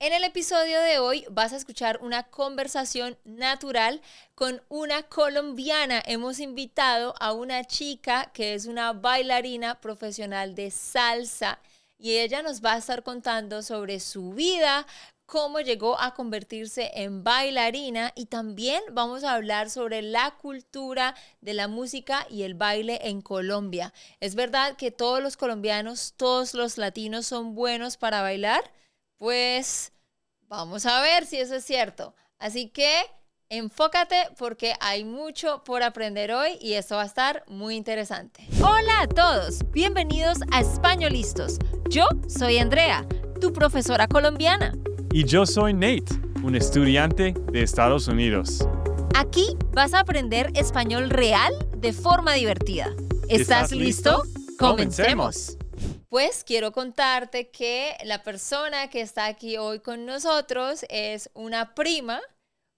En el episodio de hoy vas a escuchar una conversación natural con una colombiana. Hemos invitado a una chica que es una bailarina profesional de salsa y ella nos va a estar contando sobre su vida, cómo llegó a convertirse en bailarina y también vamos a hablar sobre la cultura de la música y el baile en Colombia. ¿Es verdad que todos los colombianos, todos los latinos son buenos para bailar? Pues vamos a ver si eso es cierto. Así que enfócate porque hay mucho por aprender hoy y esto va a estar muy interesante. Hola a todos, bienvenidos a Españolistos. Yo soy Andrea, tu profesora colombiana. Y yo soy Nate, un estudiante de Estados Unidos. Aquí vas a aprender español real de forma divertida. ¿Estás listo? ¡Comencemos! Pues quiero contarte que la persona que está aquí hoy con nosotros es una prima,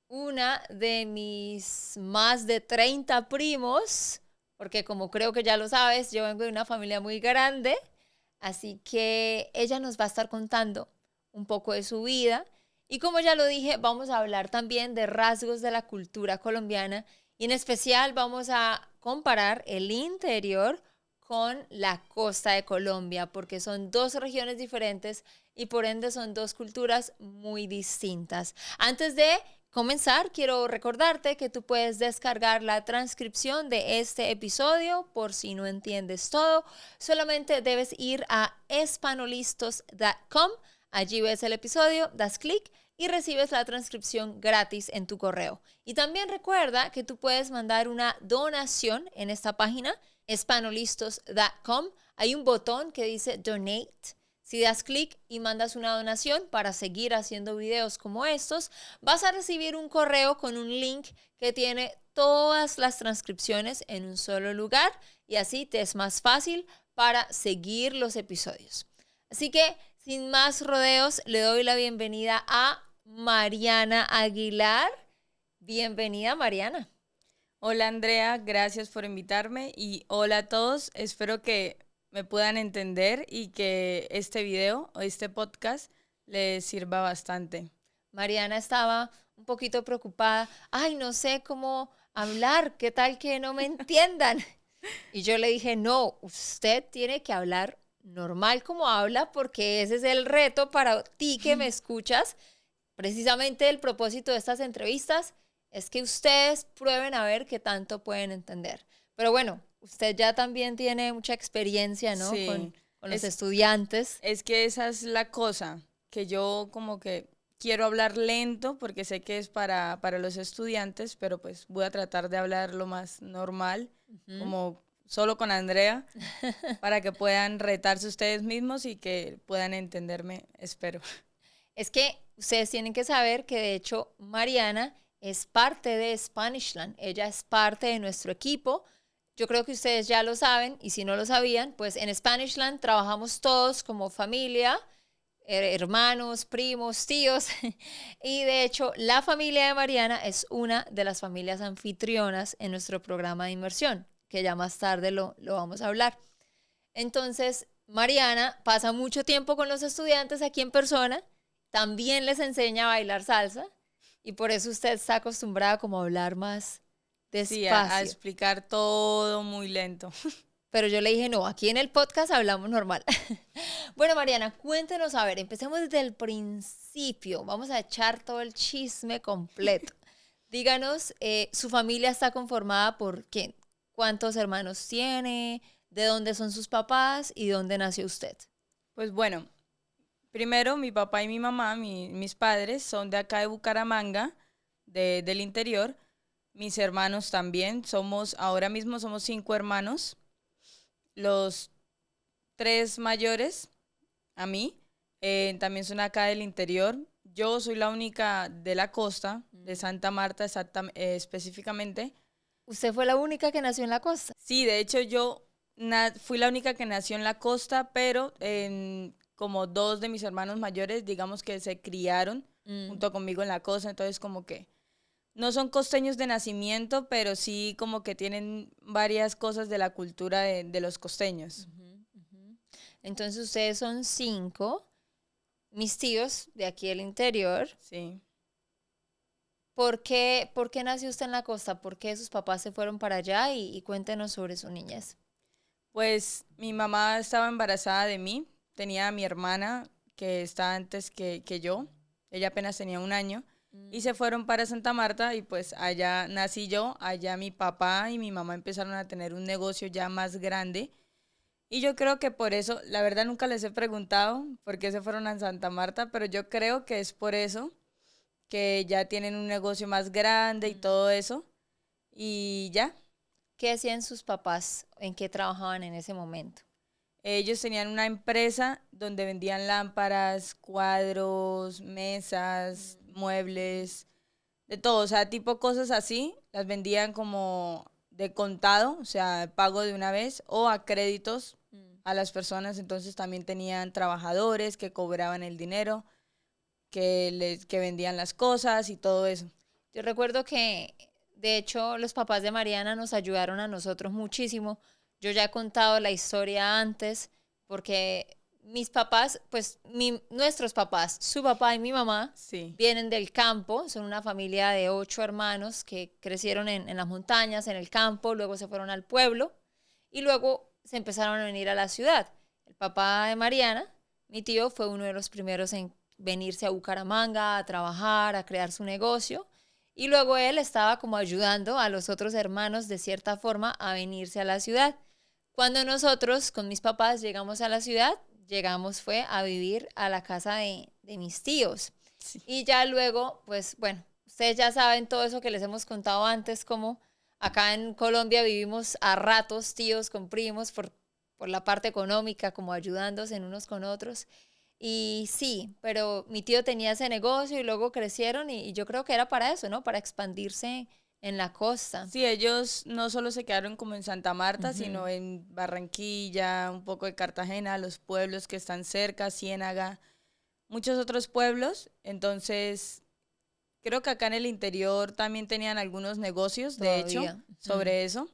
una de mis más de 30 primos, porque como creo que ya lo sabes, yo vengo de una familia muy grande, así que ella nos va a estar contando un poco de su vida y como ya lo dije, vamos a hablar también de rasgos de la cultura colombiana y en especial vamos a comparar el interior con la costa de Colombia, porque son dos regiones diferentes y por ende son dos culturas muy distintas. Antes de comenzar, quiero recordarte que tú puedes descargar la transcripción de este episodio por si no entiendes todo. Solamente debes ir a espanolistos.com, allí ves el episodio, das clic y recibes la transcripción gratis en tu correo. Y también recuerda que tú puedes mandar una donación en esta página, espanolistos.com. Hay un botón que dice Donate. Si das clic y mandas una donación para seguir haciendo videos como estos, vas a recibir un correo con un link que tiene todas las transcripciones en un solo lugar y así te es más fácil para seguir los episodios. Así que, sin más rodeos, le doy la bienvenida a Mariana Aguilar. Bienvenida, Mariana. Hola Andrea, gracias por invitarme y hola a todos, espero que me puedan entender y que este video o este podcast les sirva bastante. Mariana estaba un poquito preocupada. Ay, no sé cómo hablar, ¿qué tal que no me entiendan? Y yo le dije, no, usted tiene que hablar normal como habla porque ese es el reto para ti que me escuchas. Precisamente el propósito de estas entrevistas es que ustedes prueben a ver qué tanto pueden entender. Pero bueno, usted ya también tiene mucha experiencia, ¿no? Sí, con los estudiantes. Es que esa es la cosa, que yo como que quiero hablar lento porque sé que es para los estudiantes, pero pues voy a tratar de hablar lo más normal, como solo con Andrea, para que puedan retarse ustedes mismos y que puedan entenderme, espero. Es que ustedes tienen que saber que de hecho Mariana es parte de Spanishland. Ella es parte de nuestro equipo. Yo creo que ustedes ya lo saben y si no lo sabían, pues en Spanishland trabajamos todos como familia, hermanos, primos, tíos. Y de hecho la familia de Mariana es una de las familias anfitrionas en nuestro programa de inmersión, que ya más tarde lo vamos a hablar. Entonces, Mariana pasa mucho tiempo con los estudiantes aquí en persona, también les enseña a bailar salsa y por eso usted está acostumbrada como a hablar más despacio. Sí, a explicar todo muy lento. Pero yo le dije, no, aquí en el podcast hablamos normal. Bueno, Mariana, cuéntenos, a ver, empecemos desde el principio. Vamos a echar todo el chisme completo. Díganos, ¿su familia está conformada por quién? ¿Cuántos hermanos tiene? ¿De dónde son sus papás? ¿Y dónde nació usted? Pues bueno, primero mi papá y mi mamá, mis padres, son de acá de Bucaramanga, del interior. Mis hermanos también, ahora mismo somos 5 hermanos. Los 3 mayores, a mí, también son acá del interior. Yo soy la única de la costa, de Santa Marta específicamente. ¿Usted fue la única que nació en la costa? Sí, de hecho yo fui la única que nació en la costa, pero como 2 de mis hermanos mayores, digamos que se criaron junto conmigo en la costa, entonces como que no son costeños de nacimiento, pero sí como que tienen varias cosas de la cultura de los costeños. Entonces ustedes son 5. mis tíos de aquí del interior. Sí. Por qué nació usted en la costa? ¿Por qué sus papás se fueron para allá? Y cuéntenos sobre su niñez. Pues mi mamá estaba embarazada de mí, tenía a mi hermana que está antes que yo, ella apenas tenía 1 año, y se fueron para Santa Marta y pues allá nací yo, allá mi papá y mi mamá empezaron a tener un negocio ya más grande. Y yo creo que por eso, la verdad nunca les he preguntado por qué se fueron a Santa Marta, pero yo creo que es por eso, que ya tienen un negocio más grande y todo eso, y ya. ¿Qué hacían sus papás? ¿En qué trabajaban en ese momento? Ellos tenían una empresa donde vendían lámparas, cuadros, mesas, muebles, de todo, o sea, tipo cosas así, las vendían como de contado, o sea, pago de una vez, o a créditos a las personas, entonces también tenían trabajadores que cobraban el dinero, que vendían las cosas y todo eso. Yo recuerdo que, de hecho, los papás de Mariana nos ayudaron a nosotros muchísimo. Yo ya he contado la historia antes, porque mis papás, pues nuestros papás, su papá y mi mamá, Sí. vienen del campo, son una familia de 8 hermanos que crecieron en las montañas, en el campo, luego se fueron al pueblo y luego se empezaron a venir a la ciudad. El papá de Mariana, mi tío, fue uno de los primeros en venirse a Bucaramanga a trabajar, a crear su negocio. Y luego él estaba como ayudando a los otros hermanos de cierta forma a venirse a la ciudad. Cuando nosotros con mis papás llegamos a la ciudad, llegamos fue a vivir a la casa de mis tíos. Sí. Y ya luego, pues bueno, ustedes ya saben todo eso que les hemos contado antes, como acá en Colombia vivimos a ratos tíos con primos por la parte económica, como ayudándose en unos con otros. Y sí, pero mi tío tenía ese negocio y luego crecieron y yo creo que era para eso, ¿no? Para expandirse en la costa. Sí, ellos no solo se quedaron como en Santa Marta, Ujú. sino en Barranquilla, un poco de Cartagena, los pueblos que están cerca, Ciénaga, muchos otros pueblos. Entonces, creo que acá en el interior también tenían algunos negocios, de hecho, Todavía. sobre eso.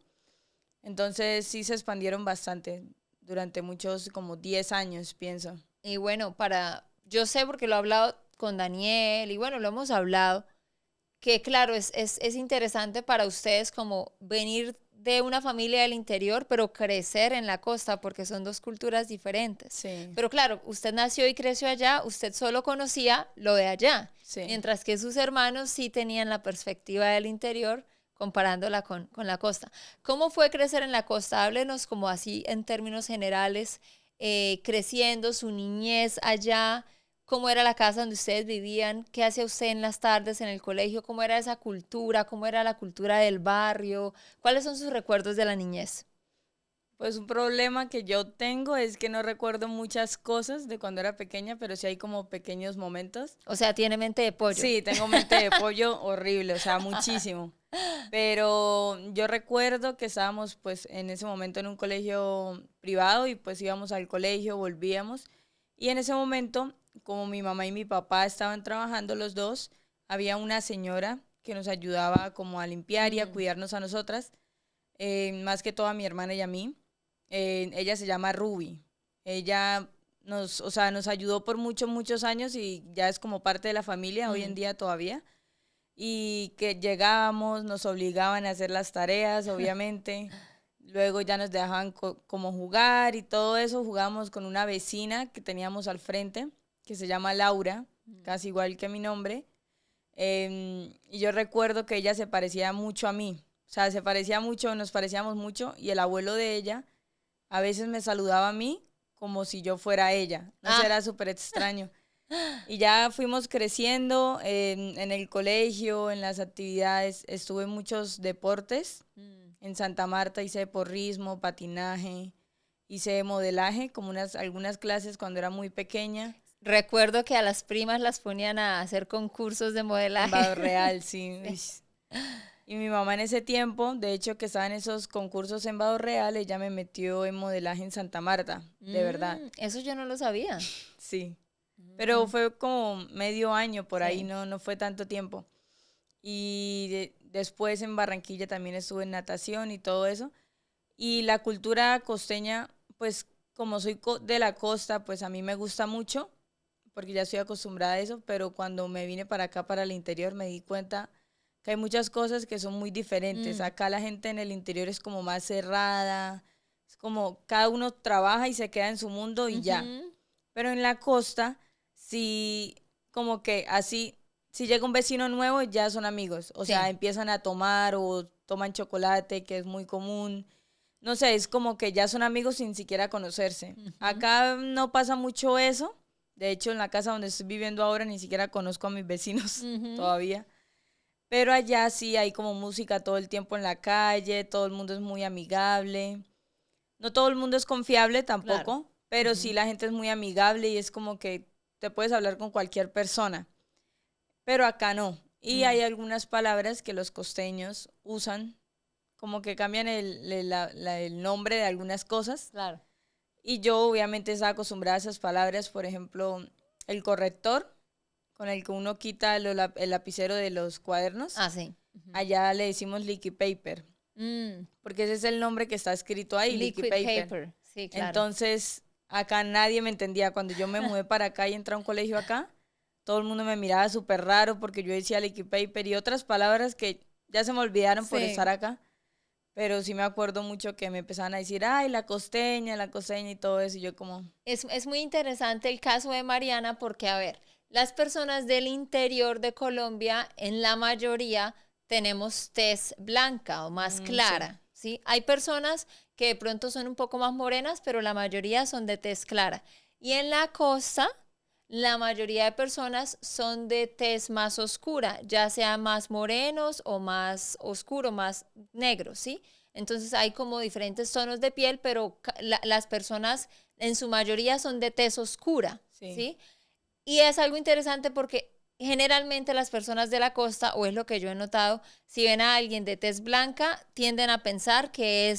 Entonces, sí se expandieron bastante durante muchos, como 10 años, pienso. Y bueno, yo sé porque lo he hablado con Daniel y bueno, lo hemos hablado, que claro, es interesante para ustedes como venir de una familia del interior, pero crecer en la costa porque son dos culturas diferentes. Sí, Pero claro, usted nació y creció allá, usted solo conocía lo de allá, sí. mientras que sus hermanos sí tenían la perspectiva del interior comparándola con la costa. ¿Cómo fue crecer en la costa? Háblenos como así en términos generales, creciendo, su niñez allá, cómo era la casa donde ustedes vivían, qué hacía usted en las tardes en el colegio, cómo era esa cultura, cómo era la cultura del barrio, cuáles son sus recuerdos de la niñez. Pues un problema que yo tengo es que no recuerdo muchas cosas de cuando era pequeña, pero sí hay como pequeños momentos. O sea, tiene mente de pollo. Sí, tengo mente de pollo horrible, o sea, muchísimo. Pero yo recuerdo que estábamos pues en ese momento en un colegio privado y pues íbamos al colegio, volvíamos. Y en ese momento, como mi mamá y mi papá estaban trabajando los dos, había una señora que nos ayudaba como a limpiar y a cuidarnos a nosotras, más que todo a mi hermana y a mí. Ella se llama Ruby. Ella o sea, nos ayudó por muchos años y ya es como parte de la familia hoy en día todavía. Y que llegábamos, nos obligaban a hacer las tareas, obviamente. Luego ya nos dejaban como jugar y todo eso. Jugábamos con una vecina que teníamos al frente, que se llama Laura, casi igual que mi nombre. Y yo recuerdo que ella se parecía mucho a mí. O sea, se parecía mucho, nos parecíamos mucho. Y el abuelo de ella a veces me saludaba a mí como si yo fuera ella. No sé, era súper extraño. Y ya fuimos creciendo en el colegio, en las actividades. Estuve en muchos deportes. En Santa Marta hice porrismo, patinaje, hice modelaje, como algunas clases cuando era muy pequeña. Recuerdo que a las primas las ponían a hacer concursos de En modelaje. Bajo Real, sí. Y mi mamá en ese tiempo, de hecho que estaba en esos concursos en Bajo Real, ella me metió en modelaje en Santa Marta, de verdad. Eso yo no lo sabía. Sí. Pero fue como medio año por ahí, Sí. no fue tanto tiempo. Y después en Barranquilla también estuve en natación y todo eso. Y la cultura costeña, pues como soy de la costa, pues a mí me gusta mucho, porque ya estoy acostumbrada a eso, pero cuando me vine para acá, para el interior, me di cuenta que hay muchas cosas que son muy diferentes. Acá la gente en el interior es como más cerrada, es como cada uno trabaja y se queda en su mundo y ya. Pero en la costa, sí, como que así, si llega un vecino nuevo, ya son amigos. O sea, empiezan a tomar o toman chocolate, que es muy común. No sé, es como que ya son amigos sin siquiera conocerse. Acá no pasa mucho eso. De hecho, en la casa donde estoy viviendo ahora ni siquiera conozco a mis vecinos todavía. Pero allá sí hay como música todo el tiempo en la calle, todo el mundo es muy amigable. No todo el mundo es confiable tampoco, pero sí la gente es muy amigable y es como que te puedes hablar con cualquier persona. Pero acá no. Y hay algunas palabras que los costeños usan, como que cambian el nombre de algunas cosas. Claro. Y yo obviamente estaba acostumbrada a esas palabras, por ejemplo, el corrector, con el que uno quita el lapicero de los cuadernos. Ah, sí. Allá le decimos liquid paper, porque ese es el nombre que está escrito ahí, liquid paper. Sí, claro. Entonces, acá nadie me entendía. Cuando yo me mudé para acá y entré a un colegio acá, todo el mundo me miraba súper raro porque yo decía liquid paper y otras palabras que ya se me olvidaron por estar acá. Pero sí me acuerdo mucho que me empezaban a decir, ay, la costeña y todo eso. Y yo como... Es muy interesante el caso de Mariana porque, a ver, las personas del interior de Colombia, en la mayoría, tenemos tez blanca o más clara, ¿sí? Hay personas que de pronto son un poco más morenas, pero la mayoría son de tez clara. Y en la costa, la mayoría de personas son de tez más oscura, ya sea más morenos o más oscuro, más negros, ¿sí? Entonces hay como diferentes tonos de piel, pero las personas en su mayoría son de tez oscura, ¿sí? Y es algo interesante porque generalmente las personas de la costa, o es lo que yo he notado, si ven a alguien de tez blanca, tienden a pensar que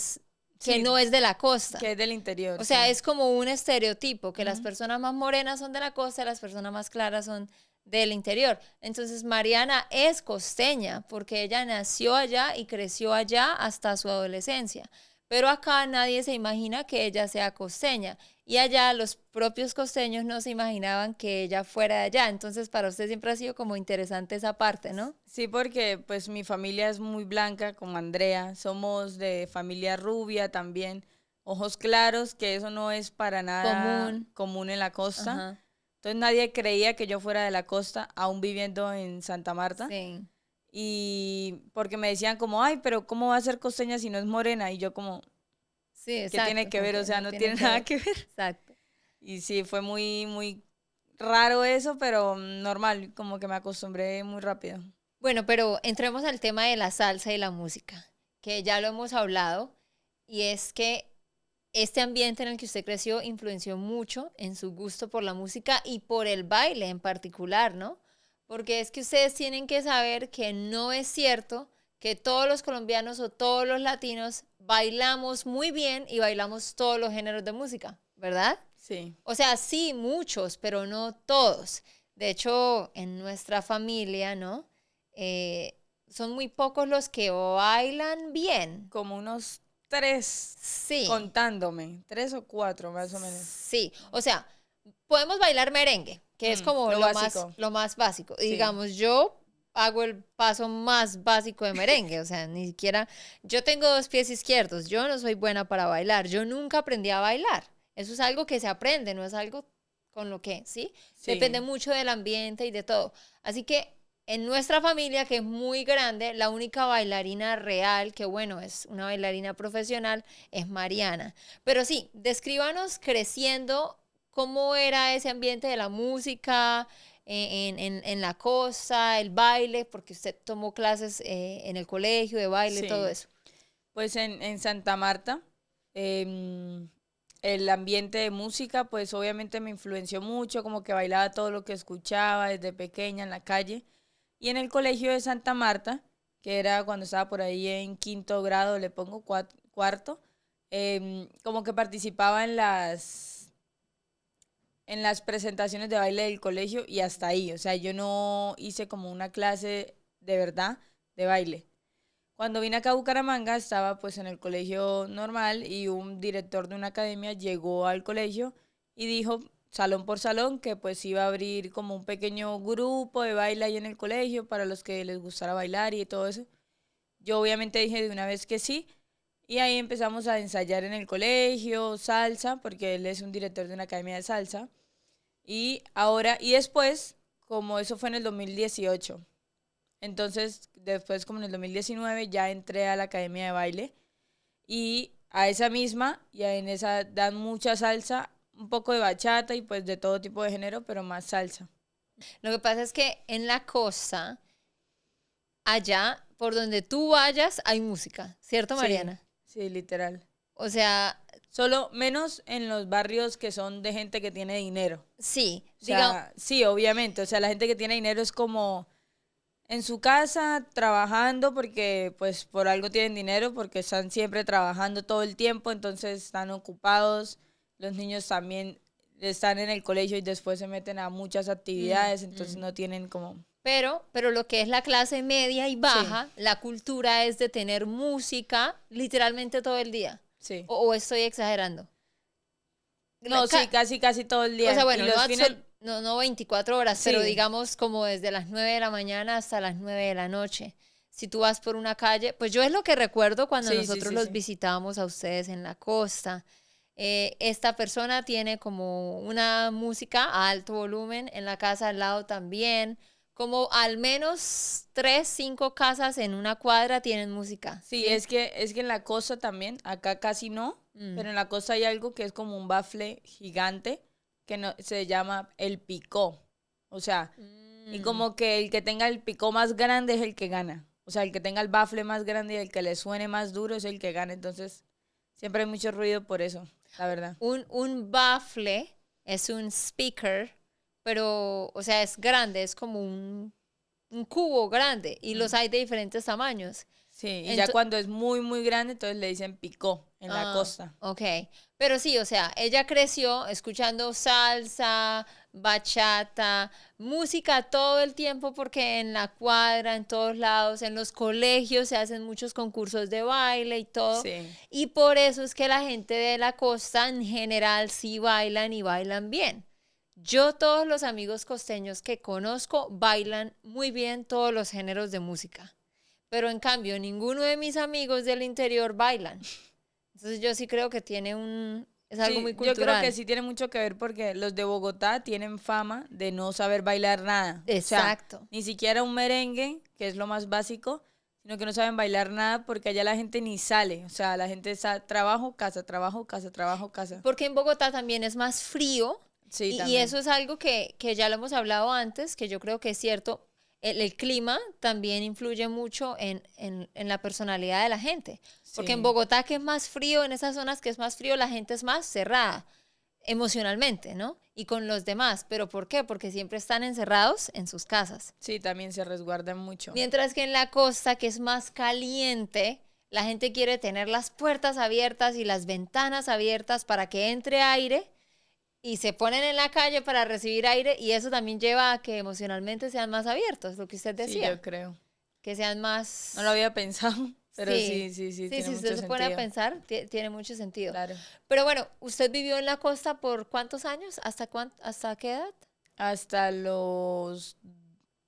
no es de la costa. Que es del interior. O sea, es como un estereotipo, que las personas más morenas son de la costa y las personas más claras son del interior. Entonces, Mariana es costeña porque ella nació allá y creció allá hasta su adolescencia. Pero acá nadie se imagina que ella sea costeña. Y allá los propios costeños no se imaginaban que ella fuera de allá. Entonces, para usted siempre ha sido como interesante esa parte, ¿no? Sí, porque pues mi familia es muy blanca, como Andrea. Somos de familia rubia también. Ojos claros, que eso no es para nada común en la costa. Ajá. Entonces nadie creía que yo fuera de la costa, aún viviendo en Santa Marta. Sí. Y porque me decían como, ay, pero ¿cómo va a ser costeña si no es morena? Y yo como, Sí, ¿qué exacto, tiene que ver? O sea, no tiene nada que ver. Exacto. Y sí, fue muy, muy raro eso, pero normal, como que me acostumbré muy rápido. Bueno, pero entremos al tema de la salsa y la música, que ya lo hemos hablado, y es que este ambiente en el que usted creció influenció mucho en su gusto por la música y por el baile en particular, ¿no? Porque es que ustedes tienen que saber que no es cierto que todos los colombianos o todos los latinos bailamos muy bien y bailamos todos los géneros de música, ¿verdad? Sí. O sea, sí, muchos, pero no todos. De hecho, en nuestra familia, ¿no? Son muy pocos los que bailan bien. Como unos 3, Sí. contándome, 3 o 4 más o menos. Sí, o sea, podemos bailar merengue, que es como lo lo más básico. Sí. Digamos, yo hago el paso más básico de merengue, o sea, ni siquiera, yo tengo 2 pies izquierdos, yo no soy buena para bailar, yo nunca aprendí a bailar. Eso es algo que se aprende, no es algo con lo que, ¿sí? Depende mucho del ambiente y de todo. Así que en nuestra familia, que es muy grande, la única bailarina real, que bueno, es una bailarina profesional, es Mariana. Pero sí, descríbanos creciendo, cómo era ese ambiente de la música en la costa, el baile, porque usted tomó clases en el colegio de baile, todo eso. Pues en Santa Marta, el ambiente de música, pues obviamente me influenció mucho, como que bailaba todo lo que escuchaba desde pequeña en la calle. Y en el colegio de Santa Marta, que era cuando estaba por ahí en 5º grado, le pongo 4º, como que participaba en las presentaciones de baile del colegio y hasta ahí. O sea, yo no hice como una clase de verdad de baile. Cuando vine acá a Bucaramanga estaba pues en el colegio normal y un director de una academia llegó al colegio y dijo, salón por salón, que pues iba a abrir como un pequeño grupo de baile ahí en el colegio para los que les gustara bailar y todo eso. Yo obviamente dije de una vez que sí. Y ahí empezamos a ensayar en el colegio, salsa, porque él es un director de una academia de salsa. Y después, como eso fue en el 2018, entonces después como en el 2019 ya entré a la academia de baile y a esa misma, y en esa dan mucha salsa, un poco de bachata y pues de todo tipo de género, pero más salsa. Lo que pasa es que en la costa, allá, por donde tú vayas, hay música, ¿cierto, Mariana? Sí, literal. O sea, Solo menos en los barrios que son de gente que tiene dinero. sí, O sea, sí, obviamente. O sea, la gente que tiene dinero es como en su casa trabajando porque pues por algo tienen dinero, porque están siempre trabajando todo el tiempo, entonces están ocupados. Los niños también están en el colegio y después se meten a muchas actividades, entonces no tienen como... pero lo que es la clase media y baja, la cultura es de tener música literalmente todo el día. Sí. ¿O estoy exagerando? No, sí, casi todo el día. O sea, bueno, Y los fines... no 24 horas, Sí. pero digamos como desde las 9 de la mañana hasta las 9 de la noche. Si tú vas por una calle, pues yo es lo que recuerdo cuando Sí, nosotros sí, los sí. visitábamos a ustedes en la costa. Esta persona tiene como una música a alto volumen, en la casa al lado también, como al menos 3, 5 casas en una cuadra tienen música. Sí, es que en la costa también, acá casi no, pero en la costa hay algo que es como un bafle gigante que no, se llama el picó. O sea, y como que el que tenga el picó más grande es el que gana. O sea, el que tenga el bafle más grande y el que le suene más duro es el que gana. Entonces, siempre hay mucho ruido por eso, la verdad. Un bafle es un speaker, pero, o sea, es grande, es como un cubo grande y los hay de diferentes tamaños. Sí, y ya cuando es muy, muy grande, entonces le dicen picó en la costa. Ok, pero sí, o sea, ella creció escuchando salsa, bachata, música todo el tiempo porque en la cuadra, en todos lados, en los colegios se hacen muchos concursos de baile y todo. Sí. Y por eso es que la gente de la costa en general sí bailan y bailan bien. Yo todos los amigos costeños que conozco bailan muy bien todos los géneros de música. Pero en cambio, ninguno de mis amigos del interior bailan. Entonces yo sí creo que es algo muy cultural. Yo creo que sí tiene mucho que ver porque los de Bogotá tienen fama de no saber bailar nada. Exacto. O sea, ni siquiera un merengue, que es lo más básico, sino que no saben bailar nada porque allá la gente ni sale. O sea, la gente está trabajo, casa, trabajo, casa, trabajo, casa. Porque en Bogotá también es más frío. Sí, y también. eso es algo que ya lo hemos hablado antes, que yo creo que es cierto. El clima también influye mucho en la personalidad de la gente. Porque en Bogotá, que es más frío, en esas zonas que es más frío, la gente es más cerrada emocionalmente, ¿no? Y con los demás. ¿Pero por qué? Porque siempre están encerrados en sus casas. Sí, también se resguardan mucho. Mientras que en la costa, que es más caliente, la gente quiere tener las puertas abiertas y las ventanas abiertas para que entre aire. Y se ponen en la calle para recibir aire y eso también lleva a que emocionalmente sean más abiertos, lo que usted decía. Sí, yo creo. Que sean más... No lo había pensado, pero sí. Sí, tiene si mucho usted se pone a sentido. pensar, tiene mucho sentido. Claro. Pero bueno, ¿usted vivió en la costa por cuántos años? ¿Hasta qué edad? Hasta los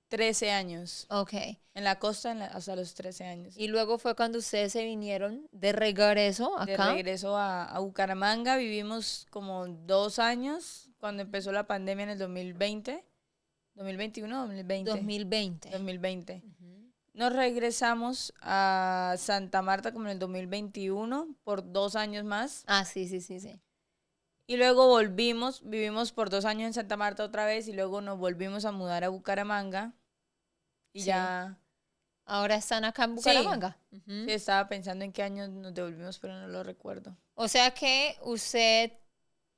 13 años. Ok. En la costa hasta los 13 años. Y luego fue cuando ustedes se vinieron de regreso acá. De regreso a Bucaramanga, vivimos como 2 años cuando empezó la pandemia en el 2020. 2021 o 2020. 2020. 2020. Nos regresamos a Santa Marta como en el 2021 por 2 años más. Ah, sí. Y luego vivimos por 2 años en Santa Marta otra vez y luego nos volvimos a mudar a Bucaramanga. Y Sí. ya... Ahora están acá en Bucaramanga. Sí, estaba pensando en qué año nos devolvimos, pero no lo recuerdo. O sea que usted,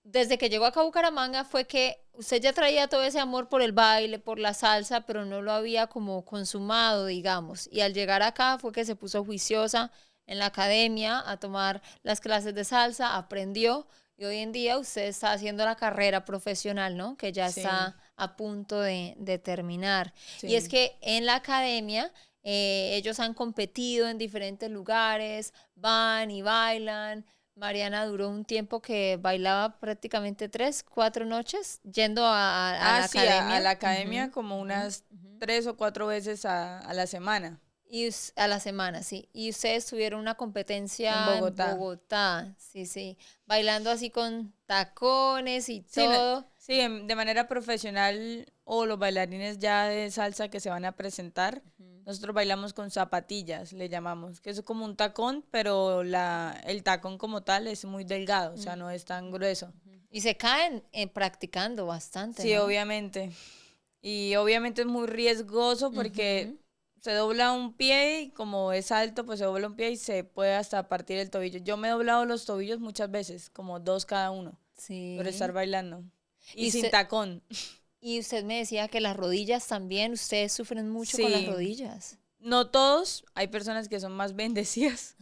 desde que llegó acá a Bucaramanga, fue que usted ya traía todo ese amor por el baile, por la salsa, pero no lo había como consumado, digamos. Y al llegar acá fue que se puso juiciosa en la academia a tomar las clases de salsa, aprendió. Y hoy en día usted está haciendo la carrera profesional, ¿no? Que ya Sí. está a punto de terminar. Sí. Y es que en la academia ellos han competido en diferentes lugares, van y bailan, Mariana duró un tiempo que bailaba prácticamente 3, 4 noches yendo a la Sí, academia. a la academia como unas 3 o 4 veces a la semana. A la semana, sí. Y ustedes tuvieron una competencia En en Bogotá. Bogotá, sí, sí. Bailando así con tacones y Sí, todo. sí, de manera profesional o los bailarines ya de salsa que se van a presentar, nosotros bailamos con zapatillas, le llamamos, que es como un tacón, pero el tacón como tal es muy delgado, o sea, no es tan grueso. Y se caen practicando bastante, Sí, ¿no? obviamente. Y obviamente es muy riesgoso porque se dobla un pie y como es alto, pues se dobla un pie y se puede hasta partir el tobillo. Yo me he doblado los tobillos muchas veces, como 2 cada uno, por estar Sí. bailando. Y Y sin usted, tacón. y usted me decía que las rodillas también, ustedes sufren mucho con las Sí, rodillas. no todos, hay personas que son más bendecidas,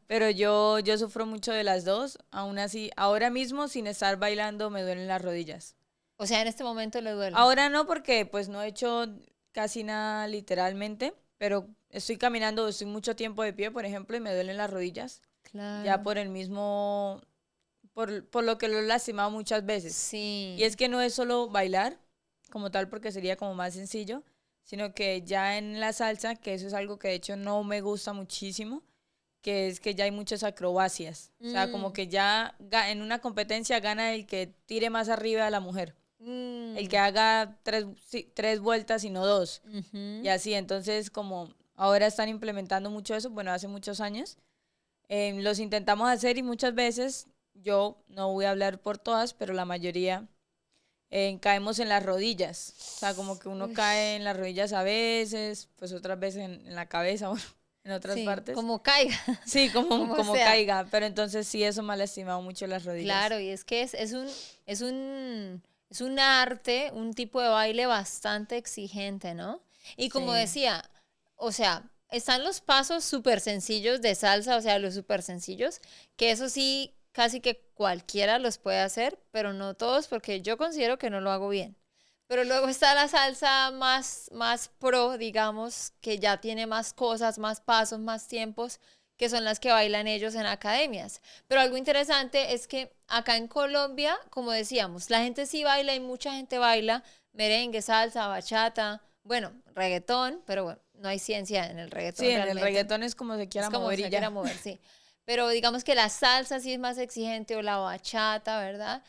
pero yo sufro mucho de las dos. Aún así, ahora mismo sin estar bailando me duelen las rodillas. O sea, en este momento le duele. Ahora no porque pues no he hecho casi nada literalmente, pero estoy caminando, estoy mucho tiempo de pie, por ejemplo, y me duelen las rodillas. Ya Claro. por el mismo, por lo que lo he lastimado muchas veces. Y Sí. es que no es solo bailar como tal, porque sería como más sencillo, sino que ya en la salsa, que eso es algo que de hecho no me gusta muchísimo, que es que ya hay muchas acrobacias. O sea, como que ya en una competencia gana el que tire más arriba a la mujer. El que haga 3 vueltas y no 2. Ujú. Y así, entonces como ahora están implementando mucho eso, bueno, hace muchos años, los intentamos hacer y muchas veces, yo no voy a hablar por todas, pero la mayoría caemos en las rodillas. O sea, como que uno cae en las rodillas a veces, pues otras veces en la cabeza, bueno, en otras Sí, partes. como caiga, Sí, como como sea. caiga, pero entonces sí, eso me ha lastimado mucho las rodillas. Claro, y es que es un arte, un tipo de baile bastante exigente, ¿no? Y como Sí, decía, o sea, están los pasos súper sencillos de salsa, o sea, los súper sencillos, que eso sí, casi que cualquiera los puede hacer, pero no todos, porque yo considero que no lo hago bien. Pero luego está la salsa más pro, digamos, que ya tiene más cosas, más pasos, más tiempos, que son las que bailan ellos en academias. Pero algo interesante es que acá en Colombia, como decíamos, la gente sí baila y mucha gente baila merengue, salsa, bachata, bueno, reggaetón, pero bueno, no hay ciencia en el sí, reggaetón en el realmente. reggaetón es como se Es quiera como mover y se quiera ya. mover, sí. Pero digamos que la salsa sí es más exigente o la bachata, ¿verdad?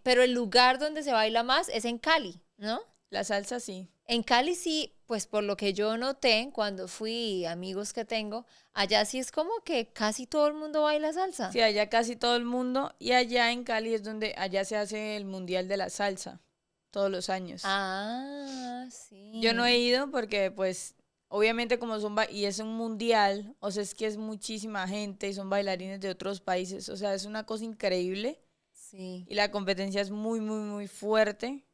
Pero el lugar donde se baila más es en Cali, ¿no? La salsa sí. En Cali sí, pues por lo que yo noté cuando fui, amigos que tengo, allá sí es como que casi todo el mundo baila salsa. Sí, allá casi todo el mundo. Y allá en Cali es donde allá se hace el Mundial de la Salsa, todos los años. Ah, Yo no he sí, ido porque pues obviamente como y es un mundial, o sea, es que es muchísima gente y son bailarines de otros países, o sea, es una cosa increíble sí, y la competencia es muy, muy, muy fuerte.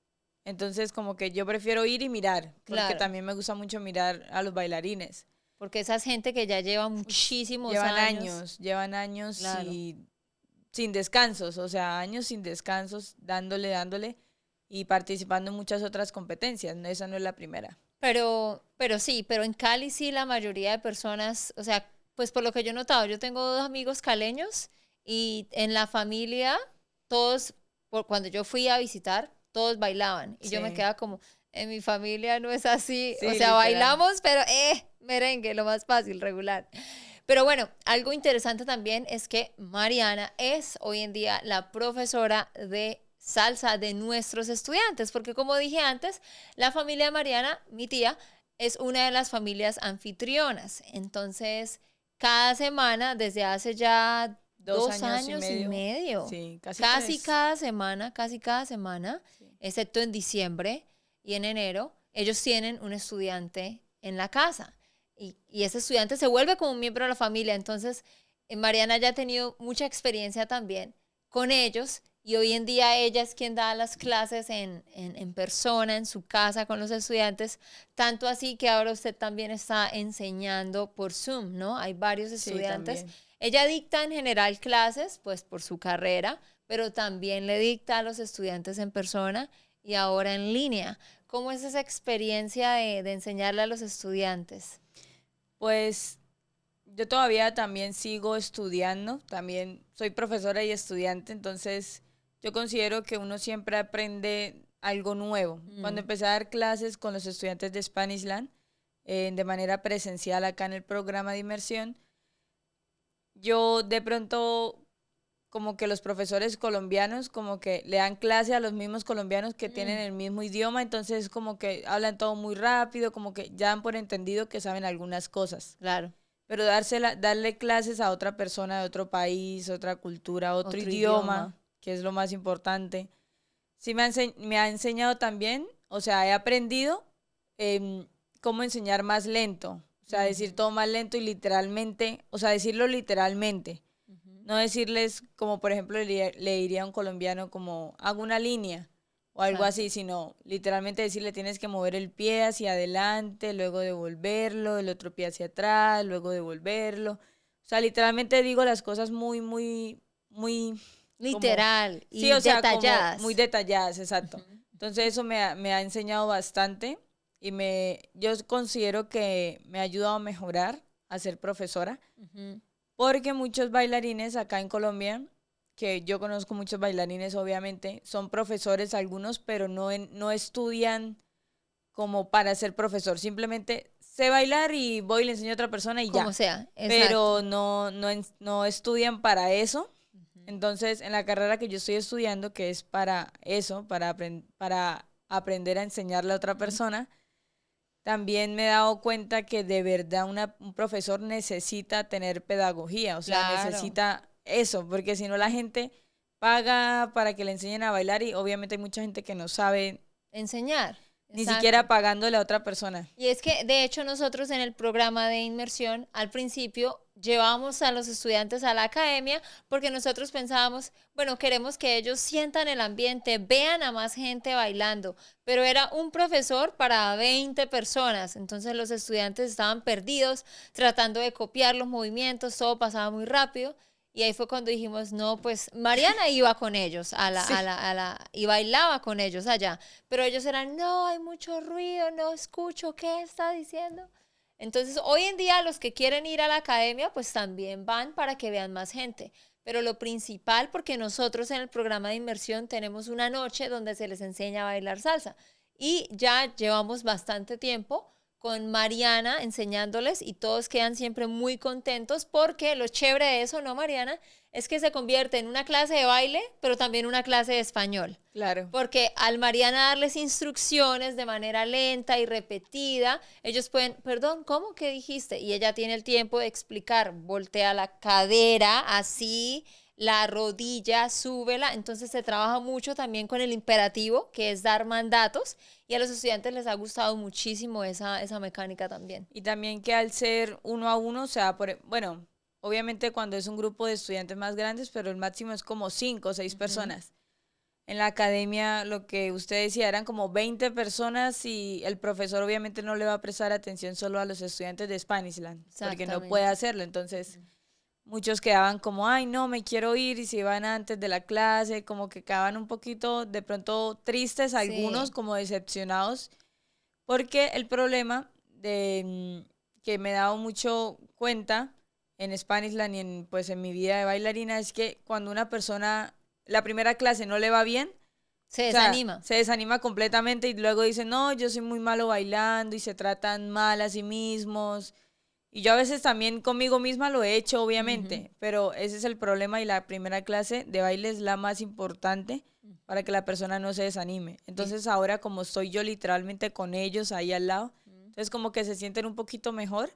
Entonces como que yo prefiero ir y mirar, porque claro. también me gusta mucho mirar a los bailarines. Porque esa gente que ya lleva muchísimos años, Llevan años claro. y sin descansos, o sea, años sin descansos, dándole, dándole y participando en muchas otras competencias. Esa no es la primera. Pero sí, pero en Cali sí la mayoría de personas, o sea, pues por lo que yo he notado, yo tengo 2 amigos caleños y en la familia todos, cuando yo fui a visitar, todos bailaban y yo me Sí, quedaba como, en mi familia no es así, o sí, sea, literal. bailamos, pero merengue, lo más fácil, regular. Pero bueno, algo interesante también es que Mariana es hoy en día la profesora de salsa de nuestros estudiantes, porque como dije antes, la familia de Mariana, mi tía, es una de las familias anfitrionas. Entonces, cada semana, desde hace ya Dos dos años y años y medio. medio, Sí, casi casi 3. casi cada semana, Sí. excepto en diciembre y en enero, ellos tienen un estudiante en la casa. Y ese estudiante se vuelve como un miembro de la familia. Entonces, Mariana ya ha tenido mucha experiencia también con ellos y hoy en día ella es quien da las clases en persona, en su casa con los estudiantes, tanto así que ahora usted también está enseñando por Zoom, ¿no? Hay varios Sí, estudiantes. también. Ella dicta en general clases, pues por su carrera, pero también le dicta a los estudiantes en persona y ahora en línea. ¿Cómo es esa experiencia de enseñarle a los estudiantes? Pues yo todavía también sigo estudiando, también soy profesora y estudiante, entonces yo considero que uno siempre aprende algo nuevo. Cuando empecé a dar clases con los estudiantes de Spanishland, de manera presencial acá en el programa de inmersión, yo de pronto como que los profesores colombianos como que le dan clase a los mismos colombianos que tienen el mismo idioma, entonces como que hablan todo muy rápido, como que ya dan por entendido que saben algunas cosas. Claro. Pero darle clases a otra persona de otro país, otra cultura, otro idioma, que es lo más importante, sí me ha enseñado también, o sea, he aprendido cómo enseñar más lento, o sea, decir todo más lento y literalmente, o sea, decirlo literalmente. No decirles como, por ejemplo, le diría a un colombiano como, hago una línea o algo así, sino literalmente decirle tienes que mover el pie hacia adelante, luego devolverlo, el otro pie hacia atrás, luego devolverlo. O sea, literalmente digo las cosas muy, muy, muy... Literal como, y o sea, detalladas. Como muy detalladas, exacto. Entonces eso me ha enseñado bastante y yo considero que me ha ayudado a mejorar, a ser profesora. Porque muchos bailarines acá en Colombia, que yo conozco muchos bailarines obviamente, son profesores algunos, pero no estudian como para ser profesor. Simplemente sé bailar y voy y le enseño a otra persona y ya. Como sea, exacto. Pero no estudian para eso. Entonces, en la carrera que yo estoy estudiando, que es para eso, para aprender a enseñarle a otra persona, también me he dado cuenta que de verdad un profesor necesita tener pedagogía, o sea, Claro. necesita eso, porque si no la gente paga para que le enseñen a bailar y obviamente hay mucha gente que no sabe enseñar. ni Exacto. siquiera pagándole a otra persona. Y es que, de hecho, nosotros en el programa de inmersión, al principio, llevábamos a los estudiantes a la academia porque nosotros pensábamos, bueno, queremos que ellos sientan el ambiente, vean a más gente bailando, pero era un profesor para 20 personas, entonces los estudiantes estaban perdidos, tratando de copiar los movimientos, todo pasaba muy rápido. Y ahí fue cuando dijimos, no, pues Mariana iba con ellos y bailaba con ellos allá. Pero ellos eran, no, hay mucho ruido, no escucho, ¿qué está diciendo? Entonces, hoy en día los que quieren ir a la academia, pues también van para que vean más gente. Pero lo principal, porque nosotros en el programa de inmersión tenemos una noche donde se les enseña a bailar salsa. Y ya llevamos bastante tiempo con Mariana enseñándoles y todos quedan siempre muy contentos porque lo chévere de eso, ¿no, Mariana? Es que se convierte en una clase de baile, pero también una clase de español. Claro. Porque al Mariana darles instrucciones de manera lenta y repetida, ellos pueden, perdón, ¿cómo que dijiste? Y ella tiene el tiempo de explicar, voltea la cadera así, la rodilla, súbela. Entonces se trabaja mucho también con el imperativo, que es dar mandatos, y a los estudiantes les ha gustado muchísimo esa mecánica también. Y también que al ser 1 a 1, o sea, bueno, obviamente cuando es un grupo de estudiantes más grandes, pero el máximo es como 5 o 6 personas. En la academia, lo que usted decía, eran como 20 personas y el profesor obviamente no le va a prestar atención solo a los estudiantes de Spanishland, porque no puede hacerlo. Entonces, muchos quedaban como, ay, no, me quiero ir, y se iban antes de la clase, como que quedaban un poquito de pronto tristes, algunos como decepcionados, porque el problema que me he dado mucho cuenta en Spanishland y pues en mi vida de bailarina es que cuando una persona, la primera clase no le va bien, se desanima. Se desanima completamente y luego dice, no, yo soy muy malo bailando, y se tratan mal a sí mismos. Y yo a veces también conmigo misma lo he hecho, obviamente, pero ese es el problema, y la primera clase de baile es la más importante para que la persona no se desanime. Entonces ahora, como estoy yo literalmente con ellos ahí al lado, entonces como que se sienten un poquito mejor,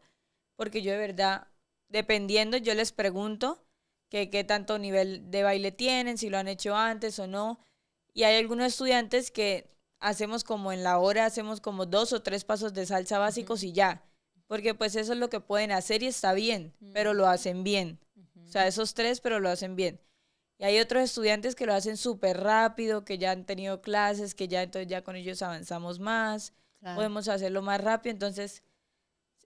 porque yo de verdad, dependiendo, yo les pregunto qué tanto nivel de baile tienen, si lo han hecho antes o no. Y hay algunos estudiantes que hacemos como en la hora, hacemos como 2 o 3 pasos de salsa básicos y ya. Porque pues eso es lo que pueden hacer y está bien, pero lo hacen bien. O sea, esos 3, pero lo hacen bien. Y hay otros estudiantes que lo hacen súper rápido, que ya han tenido clases, que ya entonces ya con ellos avanzamos más, podemos hacerlo más rápido. Entonces,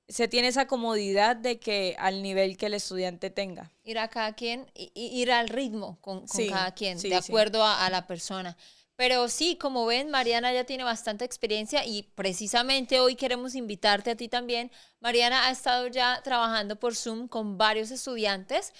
se tiene esa comodidad de que al nivel que el estudiante tenga. Ir a cada quien, ir al ritmo con cada quien, de acuerdo a la persona. Pero sí, como ven, Mariana ya tiene bastante experiencia y precisamente hoy queremos invitarte a ti también. Mariana ha estado ya trabajando por Zoom con varios estudiantes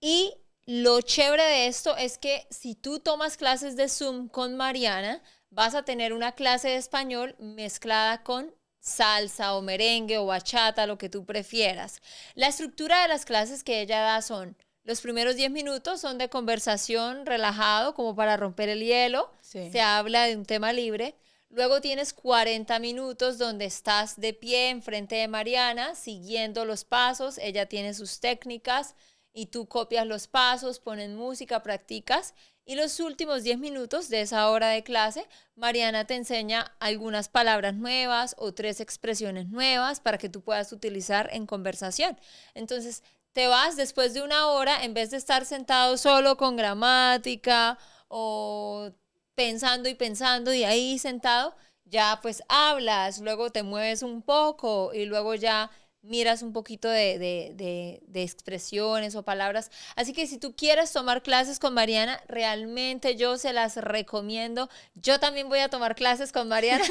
y lo chévere de esto es que si tú tomas clases de Zoom con Mariana, vas a tener una clase de español mezclada con salsa o merengue o bachata, lo que tú prefieras. La estructura de las clases que ella da son: los primeros 10 minutos son de conversación relajado, como para romper el hielo. Sí. Se habla de un tema libre. Luego tienes 40 minutos donde estás de pie enfrente de Mariana, siguiendo los pasos. Ella tiene sus técnicas y tú copias los pasos, pones música, practicas. Y los últimos 10 minutos de esa hora de clase, Mariana te enseña algunas palabras nuevas o 3 expresiones nuevas para que tú puedas utilizar en conversación. Entonces, te vas después de una hora, en vez de estar sentado solo con gramática o pensando y ahí sentado, ya pues hablas, luego te mueves un poco y luego ya miras un poquito de expresiones o palabras. Así que si tú quieres tomar clases con Mariana, realmente yo se las recomiendo. Yo también voy a tomar clases con Mariana.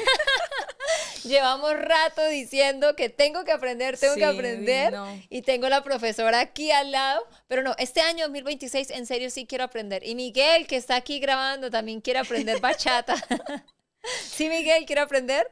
Llevamos rato diciendo que tengo que aprender, tengo que aprender. No. Y tengo la profesora aquí al lado. Pero no, este año 2026 en serio sí quiero aprender. Y Miguel, que está aquí grabando, también quiere aprender bachata. ¿Sí, Miguel, quiere aprender?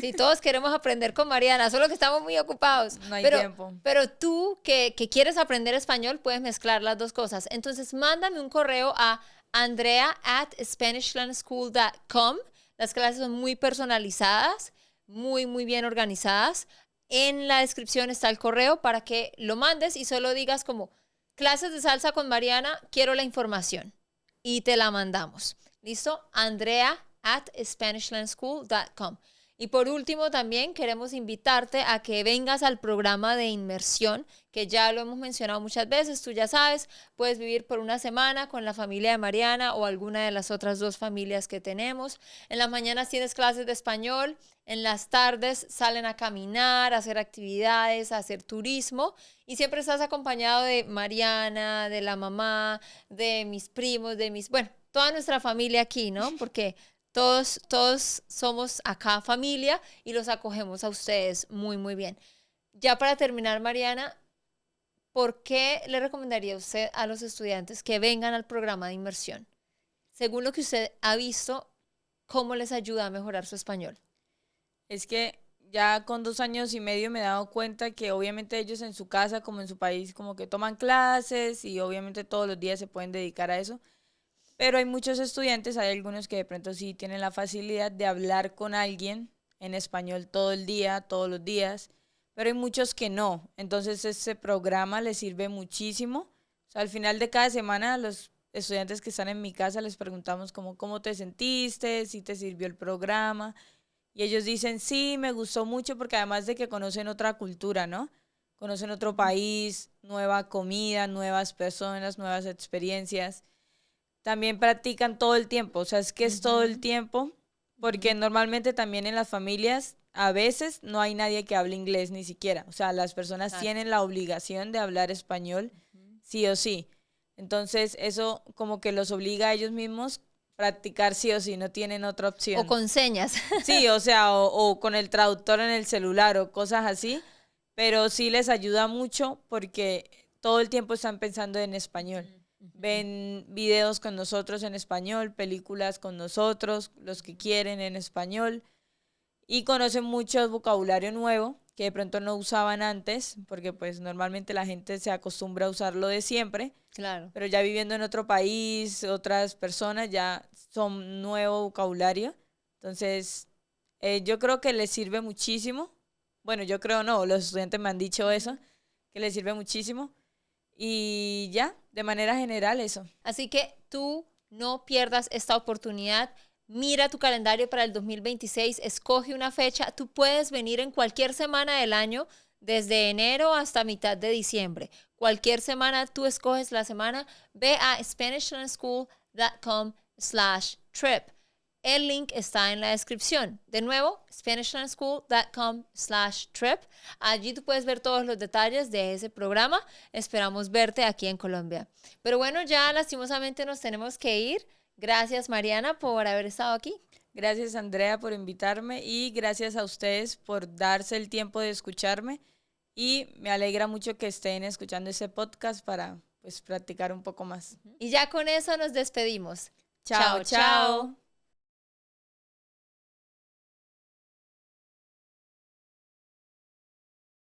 Sí, todos queremos aprender con Mariana, solo que estamos muy ocupados. No hay tiempo. Pero tú que quieres aprender español, puedes mezclar las dos cosas. Entonces, mándame un correo a andrea@spanishlandschool.com. Las clases son muy personalizadas, muy, muy bien organizadas. En la descripción está el correo para que lo mandes y solo digas como clases de salsa con Mariana, quiero la información. Y te la mandamos. ¿Listo? andrea@spanishlandschool.com. Y por último, también queremos invitarte a que vengas al programa de inmersión, que ya lo hemos mencionado muchas veces. Tú ya sabes, puedes vivir por una semana con la familia de Mariana o alguna de las otras 2 familias que tenemos. En las mañanas tienes clases de español, en las tardes salen a caminar, a hacer actividades, a hacer turismo. Y siempre estás acompañado de Mariana, de la mamá, de mis primos, bueno, toda nuestra familia aquí, ¿no? Porque todos somos acá familia y los acogemos a ustedes muy, muy bien. Ya para terminar, Mariana, ¿por qué le recomendaría usted a los estudiantes que vengan al programa de inmersión? Según lo que usted ha visto, ¿cómo les ayuda a mejorar su español? Es que ya con 2 años y medio me he dado cuenta que obviamente ellos en su casa como en su país como que toman clases y obviamente todos los días se pueden dedicar a eso. Pero hay muchos estudiantes, hay algunos que de pronto sí tienen la facilidad de hablar con alguien en español todo el día, todos los días, pero hay muchos que no. Entonces ese programa les sirve muchísimo. O sea, al final de cada semana a los estudiantes que están en mi casa les preguntamos cómo te sentiste, si te sirvió el programa. Y ellos dicen, sí, me gustó mucho porque además de que conocen otra cultura, ¿no? Conocen otro país, nueva comida, nuevas personas, nuevas experiencias. También practican todo el tiempo, o sea, es que es todo el tiempo, porque normalmente también en las familias a veces no hay nadie que hable inglés ni siquiera, o sea, las personas tienen la obligación de hablar español sí o sí, entonces eso como que los obliga a ellos mismos practicar sí o sí, no tienen otra opción. O con señas. Sí, o sea, o con el traductor en el celular o cosas así, pero sí les ayuda mucho porque todo el tiempo están pensando en español. Ven videos con nosotros en español, películas con nosotros, los que quieren en español, y conocen mucho vocabulario nuevo que de pronto no usaban antes, porque pues normalmente la gente se acostumbra a usarlo de siempre, Claro. pero ya viviendo en otro país, otras personas ya son nuevo vocabulario, entonces yo creo que les sirve muchísimo, bueno, yo creo no, los estudiantes me han dicho eso, que les sirve muchísimo. Y ya, de manera general eso. Así que tú no pierdas esta oportunidad. Mira tu calendario para el 2026, escoge una fecha. Tú puedes venir en cualquier semana del año, desde enero hasta mitad de diciembre. Cualquier semana, tú escoges la semana. Ve a SpanishLandSchool.com/trip. El link está en la descripción. De nuevo, SpanishLandSchool.com/trip. Allí tú puedes ver todos los detalles de ese programa. Esperamos verte aquí en Colombia. Pero bueno, ya lastimosamente nos tenemos que ir. Gracias, Mariana, por haber estado aquí. Gracias, Andrea, por invitarme y gracias a ustedes por darse el tiempo de escucharme. Y me alegra mucho que estén escuchando ese podcast para pues practicar un poco más. Y ya con eso nos despedimos. Chao, chao.